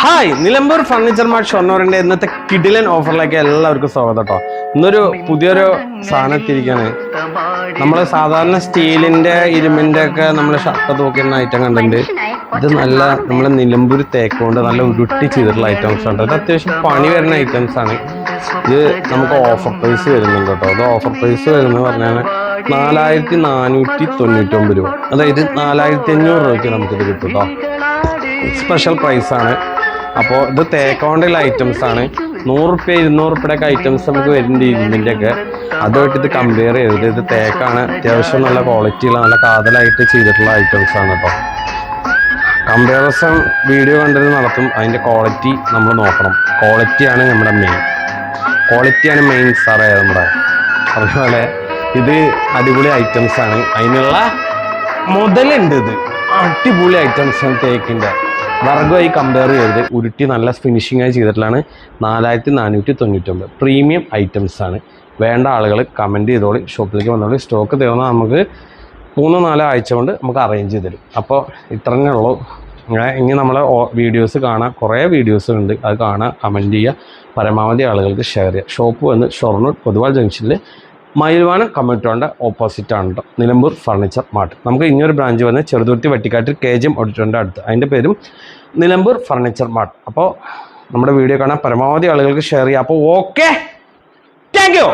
Hi, Nilambur furniture mart ഷൊർണൂറിന്റെ ഇന്നത്തെ കിടിലൻ ഓഫറിലേക്ക് എല്ലാവർക്കും സ്വാഗതം കേട്ടോ. ഇന്നൊരു പുതിയൊരു സാധനം എത്തിയിരിക്കുകയാണ്. നമ്മൾ സാധാരണ സ്റ്റീലിന്റെ ഇരുമ്പിന്റെ ഒക്കെ നമ്മൾ ഷർട്ട് തൂക്കുന്ന ഐറ്റം കണ്ടിട്ടുണ്ട്. ഇത് നല്ല നമ്മളെ നിലമ്പൂർ തേക്കുകൊണ്ട് നല്ല ഉരുട്ടി ചെയ്തിട്ടുള്ള ഐറ്റംസ് ഉണ്ട്. ഇത് അത്യാവശ്യം പണി വരുന്ന ഐറ്റംസ് ആണ്. ഇത് നമുക്ക് ഓഫർ പ്രൈസ് വരുന്നുണ്ട് കേട്ടോ. അത് ഓഫർ പ്രൈസ് വരുന്നത് പറഞ്ഞാൽ 4499 രൂപ, അതായത് 4500 രൂപയ്ക്ക് നമുക്കിത് കിട്ടും കേട്ടോ. സ്പെഷ്യൽ പ്രൈസാണ്. അപ്പോൾ ഇത് തേക്കോണ്ടുള്ള ഐറ്റംസ് ആണ്. 100 രൂപ 200 രൂപയുടെ ഐറ്റംസ് നമുക്ക് വരുന്നുണ്ട് ഇരുമ്പിൻ്റെ ഒക്കെ. അതുമായിട്ട് ഇത് കമ്പയർ ചെയ്തിട്ട് ഇത് തേക്കാണ്. അത്യാവശ്യം നല്ല ക്വാളിറ്റിയുള്ള നല്ല കാതലായിട്ട് ചെയ്തിട്ടുള്ള ഐറ്റംസ് ആണ് കേട്ടോ. കമ്പാരിസൺ വീഡിയോ കണ്ടിട്ട് നടത്തും. അതിൻ്റെ ക്വാളിറ്റി നമ്മൾ നോക്കണം. ക്വാളിറ്റിയാണ് നമ്മുടെ മെയിൻ സാറേ. നമ്മുടെ അതുപോലെ ഇത് അടിപൊളി ഐറ്റംസ് ആണ്. അതിനുള്ള മുതലുണ്ട്. ഇത് അടിപൊളി ഐറ്റംസ് ആണ്. തേക്കിൻ്റെ വർഗമായി കമ്പയർ ചെയ്ത് ഉരുട്ടി നല്ല ഫിനിഷിംഗ് ആയി ചെയ്തിട്ടുള്ളതാണ്. 4499 പ്രീമിയം ഐറ്റംസ് ആണ്. വേണ്ട ആളുകൾ കമൻറ്റ് ചെയ്തോളി, ഷോപ്പിലേക്ക് വന്നോളി. സ്റ്റോക്ക് തീർന്നാൽ നമുക്ക് 3-4 ആഴ്ച കൊണ്ട് നമുക്ക് അറേഞ്ച് ചെയ്ത് തരും. അപ്പോൾ ഇത്രയേ ഉള്ളൂ. ഇനി നമ്മളെ വീഡിയോസ് കാണാം, കുറേ വീഡിയോസ് ഉണ്ട്. അത് കാണാം, കമൻറ്റ് ചെയ്യുക, പരമാവധി ആളുകൾക്ക് ഷെയർ ചെയ്യുക. ഷോപ്പ് വന്ന് ഷൊർണൂർ പൊതുവാൾ ജംഗ്ഷനിൽ മയിൽവാനം കമ്മ്യൂണിറ്റോൻ്റെ ഓപ്പോസിറ്റ് ആണ് കേട്ടോ, നിലമ്പൂർ ഫർണിച്ചർ മാർട്ട്. നമുക്ക് ഇനിയൊരു ബ്രാഞ്ച് വന്ന് ചെറുതുരുത്തി വട്ടിക്കാട്ടിൽ KGM ഓഡിറ്റോറിയത്തിൻ്റെ അടുത്ത്. അതിൻ്റെ പേരും നിലമ്പൂർ ഫർണിച്ചർ മാർട്ട്. അപ്പോൾ നമ്മുടെ വീഡിയോ കാണാൻ പരമാവധി ആളുകൾക്ക് ഷെയർ ചെയ്യുക. അപ്പോൾ ഓക്കെ, താങ്ക് യു.